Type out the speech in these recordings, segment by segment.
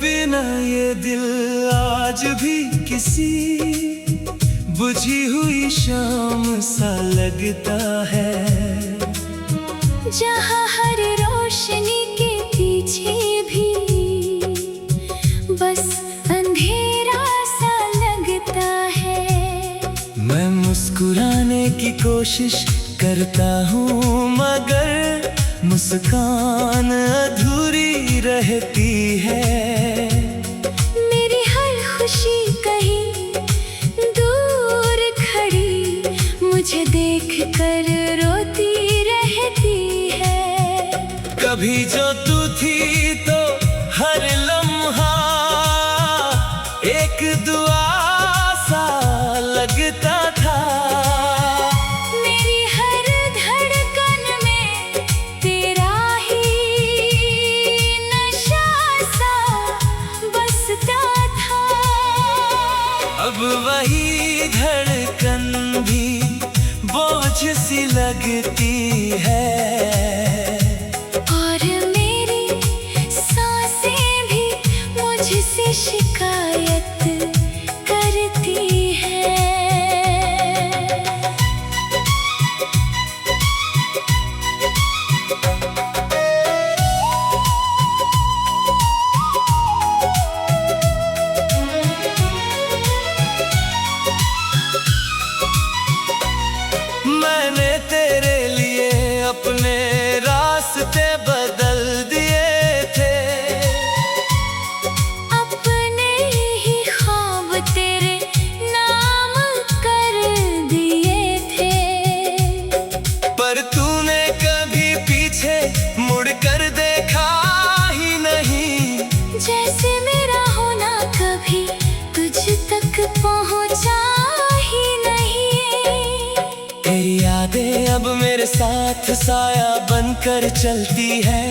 बिना ये दिल आज भी किसी बुझी हुई शाम सा लगता है, जहाँ हर रोशनी के पीछे भी बस अंधेरा सा लगता है। मैं मुस्कुराने की कोशिश करता हूँ मगर मुस्कान अधूरी रहती है। मेरी हर खुशी कहीं दूर खड़ी मुझे देख कर रोती रहती है। कभी जो तू थी तो हर लम्हा एक दुआ सा लगता था। मेरी हर धड़कन में तेरा ही नशा सा बसता था। अब वही धड़कन भी बोझ सी लगती है, और मेरी सांसें भी मुझसे शिकायत करती है। मैंने तेरे लिए अपने रास्ते बदल दिए थे, अपने ही ख्वाब तेरे नाम कर दिए थे। पर तूने कभी पीछे मुड़कर देखा ही नहीं। जैसे मेरा होना कभी तुझ तक पहुंचा ही नहीं। तेरी यादें अब मेरे साथ साया बनकर चलती है,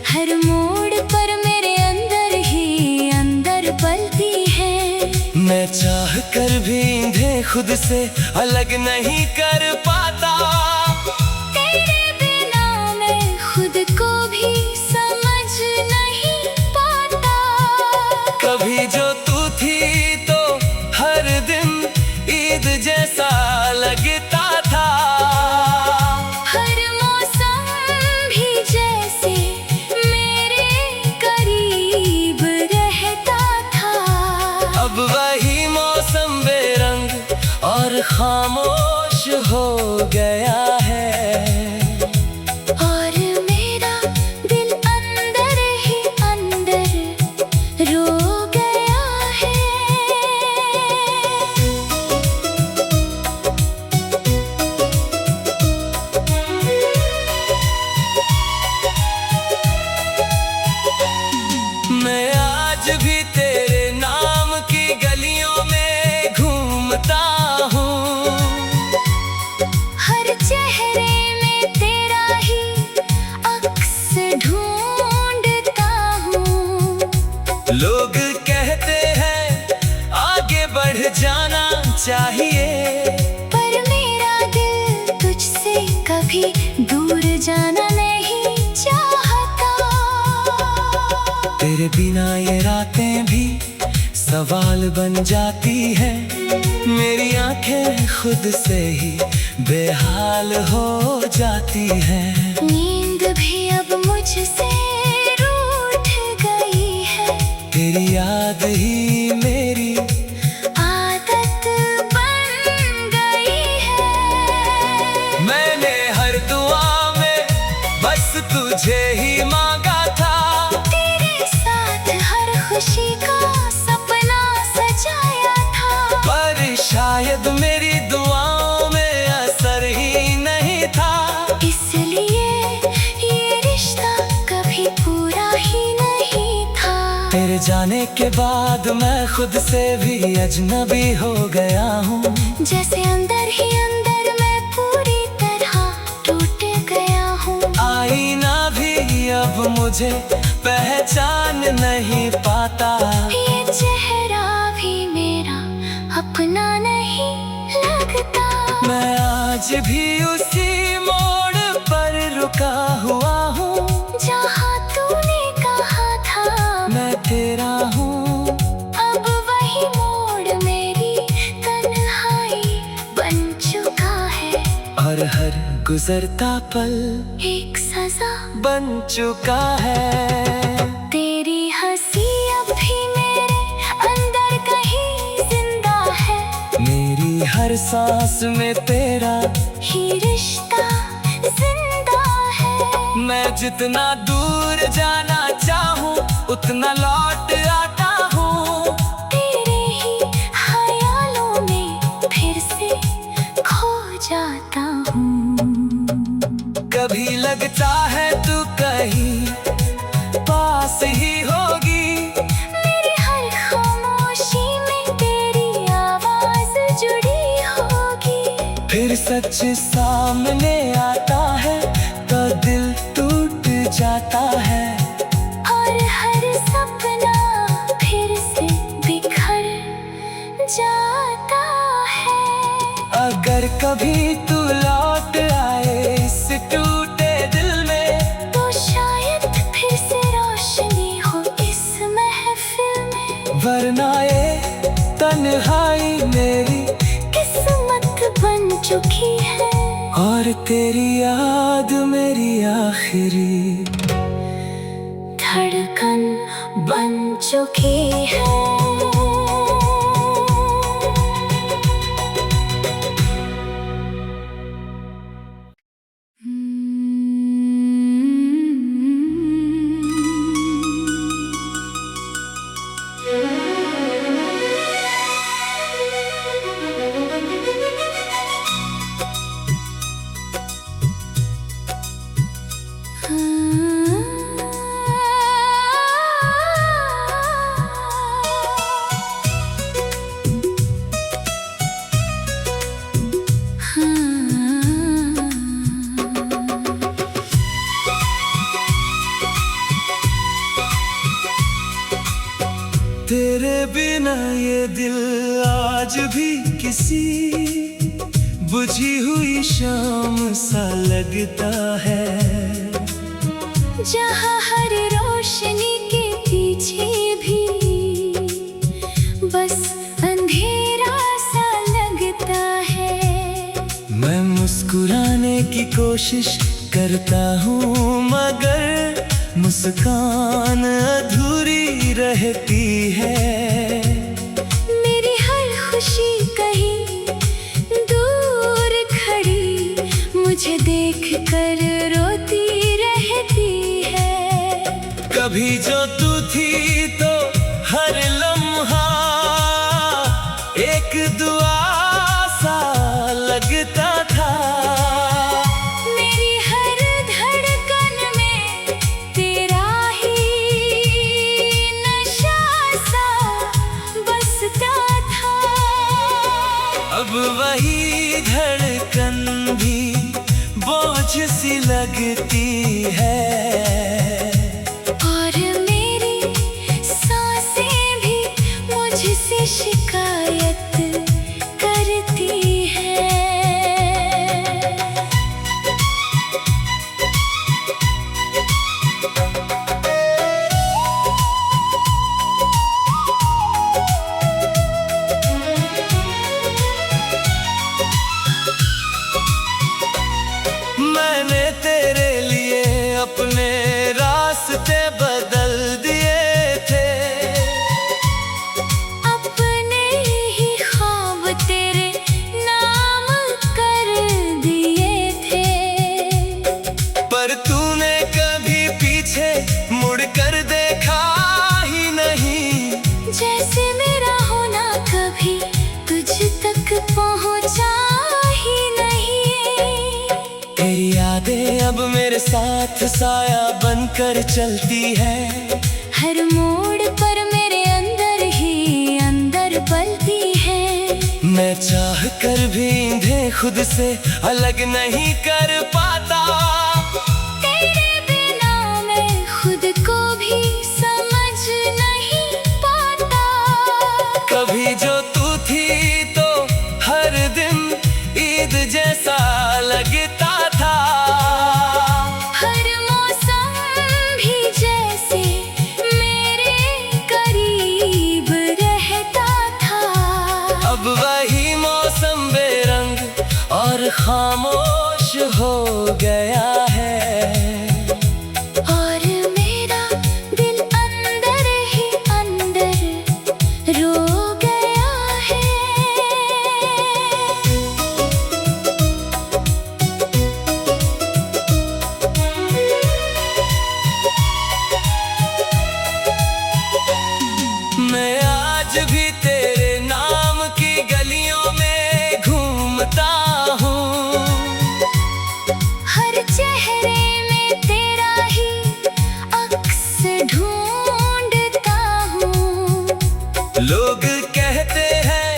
हर मोड़ पर मेरे अंदर ही अंदर पलती है। मैं चाह कर भी इन्हें खुद से अलग नहीं कर पाता। तेरे बिना मैं खुद को भी समझ नहीं पाता। कभी जो तू थी तो हर दिन ईद जैसा लगता था। हर मौसम भी जैसे मेरे करीब रहता था। अब वही मौसम बेरंग और खामोश हो गया है, और मेरा दिल अंदर ही अंदर रो गया है। मैं आज भी तेरे नाम की गलियों में घूमता हूँ। हर चेहरे में तेरा ही अक्स ढूंढता हूँ। लोग कहते हैं आगे बढ़ जाना चाहिए, पर मेरा दिल तुझसे कभी दूर जाना नहीं चाहता। तेरे बिना ये रातें भी सवाल बन जाती है। मेरी आंखें खुद से ही बेहाल हो जाती हैं। नींद भी अब मुझसे रूठ गई है। तेरी याद ही मेरी आदत बन गई है। मैंने हर दुआ में बस तुझे ही मांगा था। तेरे साथ हर खुशी का सपना सजाया था। पर शायद मेरी दुआओं में असर ही नहीं था। इसलिए ये रिश्ता कभी पूरा ही नहीं था। तेरे जाने के बाद मैं खुद से भी अजनबी हो गया हूँ। जैसे अंदर ही अंदर मैं पूरी तरह टूट गया हूँ। आईना भी अब मुझे पहचान नहीं पाता। ये चेहरा भी मेरा अपना नहीं लगता। मैं आज भी उसी मोड़ पर रुका हुआ हूँ, जहाँ तूने कहा था मैं तेरा और हर गुजरता पल एक सजा बन चुका है। तेरी हंसी अब भी मेरे अंदर कहीं जिंदा है। मेरी हर सांस में तेरा ही रिश्ता जिंदा है। मैं जितना दूर जाना चाहूँ उतना लौट आता हूँ। तेरे ही ख्यालों में फिर से खो जाता हूँ। कभी लगता है तू कहीं पास ही होगी। मेरी हर खामोशी में तेरी आवाज जुड़ी होगी। फिर सच सामने आता है तो दिल टूट जाता है। और हर सपना फिर से बिखर जाता है। अगर कभी तू लौट आए इस टूटे दिल में तो शायद फिर से रोशनी हो इस महफिल में। वरना ये तन्हाई मेरी किस्मत बन चुकी है। और तेरी याद मेरी आखिरी धड़कन बन चुकी है। तेरे बिना ये दिल आज भी किसी बुझी हुई शाम सा लगता है। जहाँ हर रोशनी के पीछे भी बस अंधेरा सा लगता है। मैं मुस्कुराने की कोशिश करता हूँ मगर मुस्कान अधूरी रहती है। मेरी हर खुशी कहीं दूर खड़ी मुझे देख कर रोती रहती है। कभी जो तू थी तो हर लम्हा एक दुआ सा लगता था। मेरी हर धड़कन में तेरा ही नशा सा बसता था। अब वही धड़कन भी बोझ सी लगती है। और मेरी सांसें भी मुझसे शिकायत करती है। मैंने तेरे लिए अपने रास्ते बदल दिए थे। अपने ही ख्वाब तेरे नाम कर दिए थे। पर तूने कभी पीछे मुड़ कर देखा ही नहीं। जैसे मेरा होना कभी तुझ तक पहुंचा ही नहीं। तेरी यादें अब मेरे साथ साया बनकर चलती है। हर मोड़ पर मेरे अंदर ही अंदर पलती है। मैं चाह कर भी इन्हें खुद से अलग नहीं कर पाता। तेरे बिना मैं खुद को भी समझ नहीं पाता। कभी जो तू थी तो हर दिन ईद जैसा लगता था। हर मौसम भी जैसे मेरे करीब रहता था। अब वही मौसम बेरंग और खामोश हो गया है। और मेरा दिल अंदर ही अंदर रो गया है। मैं आज भी तेरे नाम की गलियों में घूमता हूँ। हर चेहरे में तेरा ही अक्स ढूंढता हूँ। लोग कहते हैं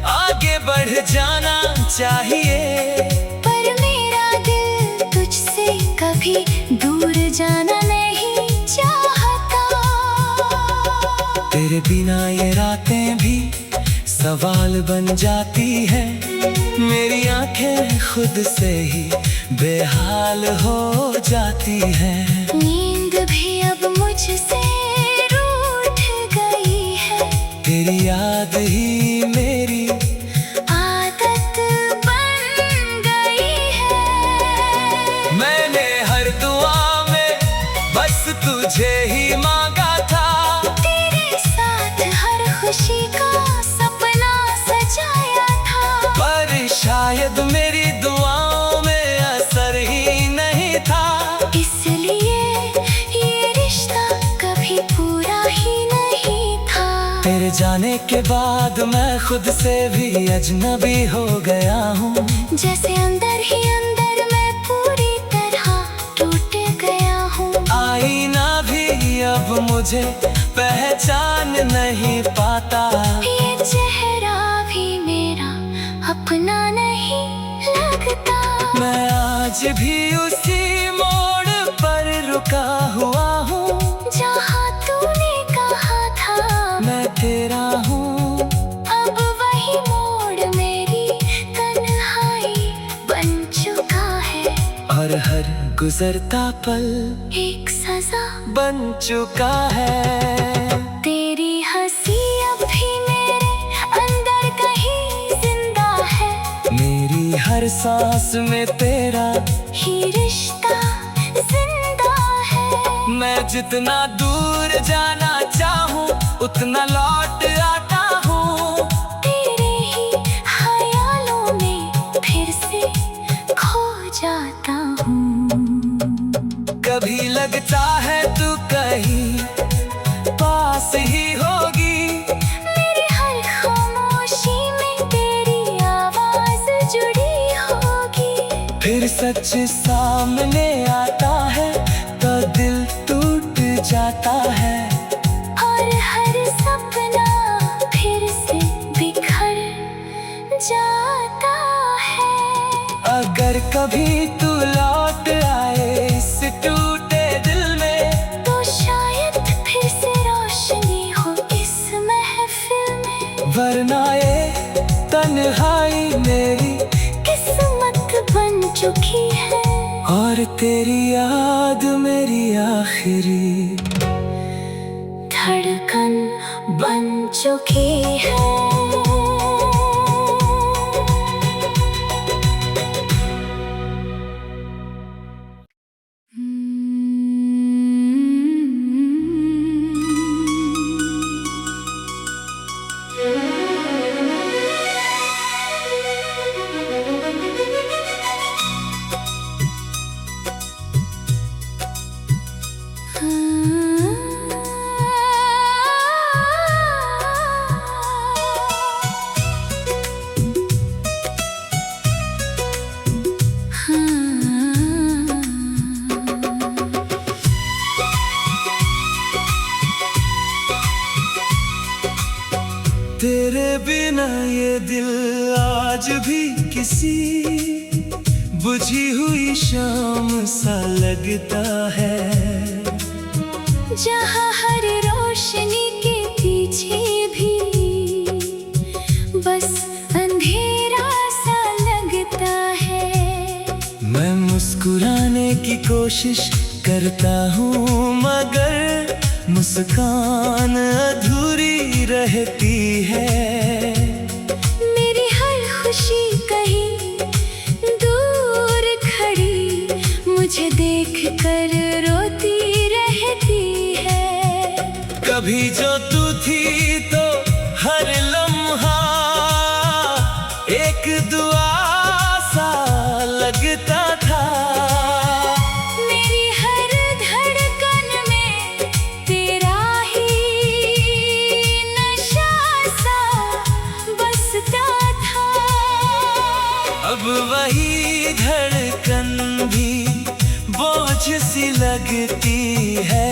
आगे बढ़ जाना चाहिए, पर मेरा दिल तुझसे कभी दूर जाना नहीं चाहता। तेरे बिना ये रातें भी सवाल बन जाती है। मेरी आंखें खुद से ही बेहाल हो जाती है। नींद भी अब मुझसे रूठ गई है। तेरी याद ही मेरी आदत बन गई है। मैंने हर दुआ में बस तुझे ही मांगा था। तेरे साथ हर खुशी का सपना सजाया था। पर शायद मेरी दुआओं में असर ही नहीं था। इसलिए ये रिश्ता कभी पूरा ही नहीं था। तेरे जाने के बाद मैं खुद से भी अजनबी हो गया हूँ। जैसे अंदर ही अंदर मैं पूरी तरह टूट गया हूँ। आईना भी अब मुझे पहचान नहीं पाता। ये चेहरा भी मेरा अपना नहीं लगता। मैं आज भी उसी मोड़ पर रुका हुआ हूँ, जहाँ तूने कहा था मैं तेरा हूँ। अब वही मोड़ मेरी तन्हाई बन चुका है। और हर गुजरता पल एक सजा बन चुका है। तेरी हंसी अब भी मेरे अंदर कहीं जिंदा है। मेरी हर सांस में तेरा ही रिश्ता जिंदा है। मैं जितना दूर जाना चाहूँ उतना लौट आता हूँ। तेरे ही ख्यालों में फिर से खो जाता हूँ। कभी लगता है तू कहीं पास ही होगी। मेरी हर खामोशी में तेरी आवाज जुड़ी होगी। फिर सच सामने आता है तो दिल टूट जाता है। और हर सपना फिर से बिखर जाता है। अगर कभी तू लौट आए इस टूटे दिल में, तो शायद फिर से रोशनी हो इस महफिल में। वरना ये तन्हाई मेरी किस्मत बन चुकी है। और तेरी याद मेरी आखिरी धड़कन बन चुकी है। तेरे बिना ये दिल आज भी किसी बुझी हुई शाम सा लगता है। जहाँ हर रोशनी के पीछे भी बस अंधेरा सा लगता है। मैं मुस्कुराने की कोशिश करता हूँ मगर मुस्कान अधूरी रहती है। मेरी हर खुशी कहीं दूर कर रोती रहती है। कभी जो तू थी तो हर लम्हा एक दुआ सा लगता था। मेरी हर धड़कन में तेरा ही नशा सा बसता था। अब वही धड़कन भी बोझ सी लगती है।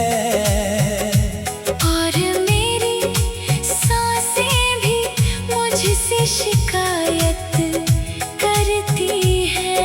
और मेरी सांसें भी मुझसे शिकायत करती है।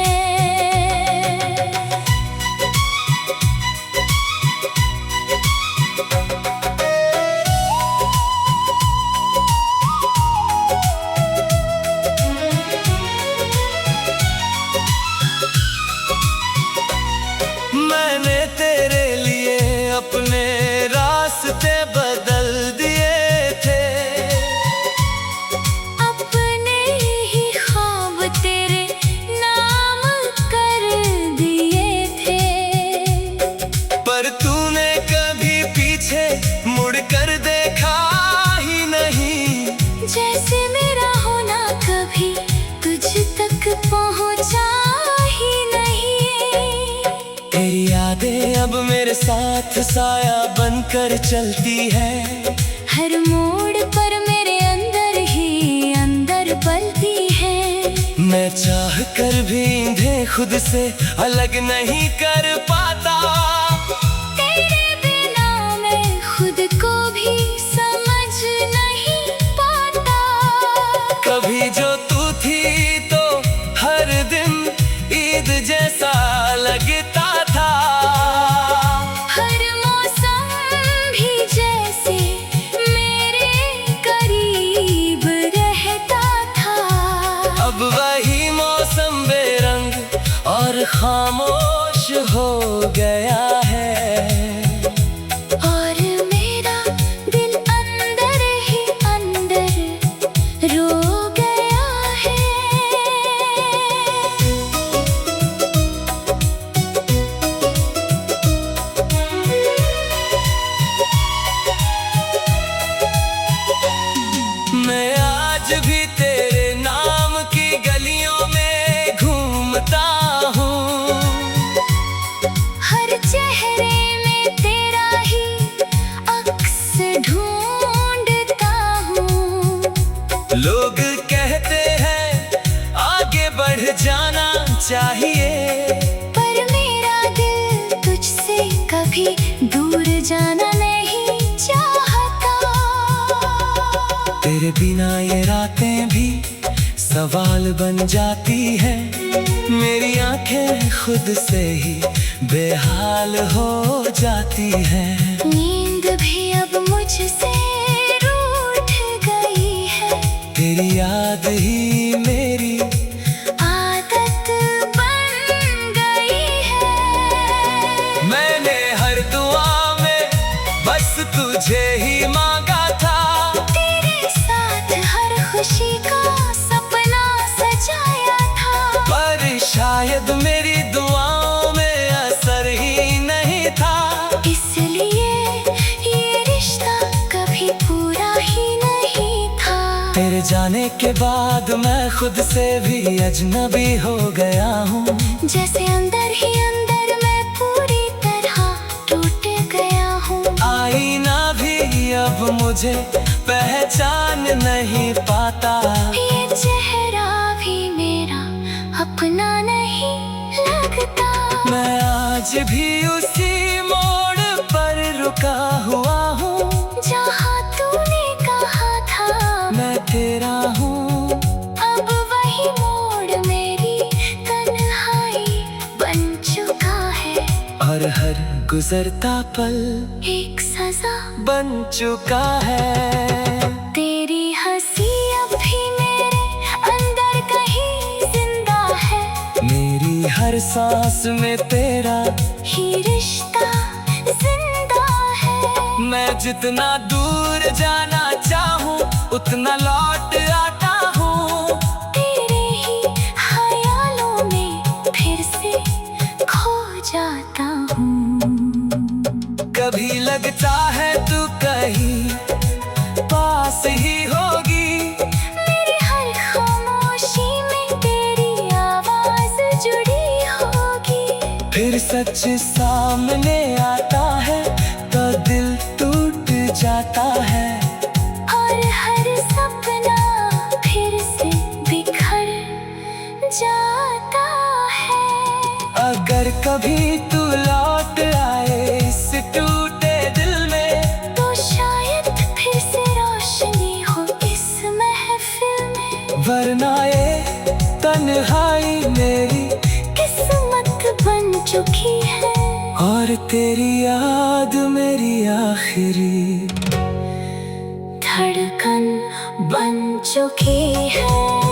मैंने तेरे लिए अपने रास्ते बदल दिए थे। अपने ही ख्वाब तेरे नाम कर दिए थे। पर तूने कभी पीछे मुड़ कर देखा ही नहीं। जैसे मेरा होना कभी तुझ तक पहुंचा ही नहीं। तेरी यादें अब मेरे साथ साया बनकर चलती है। हर मोड़ पर मेरे अंदर ही अंदर पलती है। मैं चाह कर भी इन्हें खुद से अलग नहीं कर पाता। तेरे बिना मैं खुद को भी समझ नहीं पाता। कभी जो तू थी तो हर दिन ईद जैसा लगता था। हर मौसम भी जैसे मेरे करीब रहता था। अब वही मौसम बेरंग और खामोश हो गया है। और मेरा दिल अंदर ही अंदर रो गया है। मैं आज भी तेरे नाम की गलियों में घूमता हूँ। हर चेहरे में तेरा ही अक्स ढूंढता हूँ। लोग कहते हैं आगे बढ़ जाना चाहिए। पर मेरा दिल तुझसे कभी दूर जाना नहीं चाहता। तेरे बिना ये रातें भी सवाल बन जाती है। मेरी आंखें खुद से ही बेहाल हो जाती हैं। नींद भी अब मुझसे रूठ गई है। तेरी याद ही मेरी आदत बन गई है। मैंने हर दुआ में बस तुझे ही मांगा था। तेरे साथ हर खुशी का सपना सजाया था। पर शायद मेरी दुआओं में असर ही नहीं था। इसलिए ये रिश्ता कभी पूरा ही नहीं था। तेरे जाने के बाद मैं खुद से भी अजनबी हो गया हूँ। जैसे अंदर ही अंदर मैं पूरी तरह टूट गया हूँ। आईना भी अब मुझे पहचान नहीं पाता। ये चेहरा भी मेरा अपना नहीं लगता। मैं आज भी उसी मोड़ पर रुका हुआ हूँ। जहाँ तूने कहा था मैं तेरा हूँ। अब वही मोड़ मेरी तन्हाई बन चुका है। और हर गुजरता पल एक सजा बन चुका है। तेरी हंसी अब भी मेरे अंदर कहीं जिंदा है। मेरी हर सांस में तेरा ही रिश्ता जिंदा है। मैं जितना दूर जाना चाहूँ उतना लौट आता हूँ। तेरे ही ख्यालों में फिर से खो जाता हूँ। कभी लगता है तू कहीं पास ही होगी, मेरी हर खामोशी में तेरी आवाज जुड़ी होगी। फिर सच सामने आता है तो दिल टूट जाता है, और हर सपना फिर से बिखर जाता है। अगर कभी तू लौट आए इस टूटे दिल में, तो शायद फिर से रोशनी हो इस महफिल में। वरना ये तन्हाई मेरी किस्मत बन चुकी है, और तेरी याद मेरी आखिरी धड़कन बन चुकी है।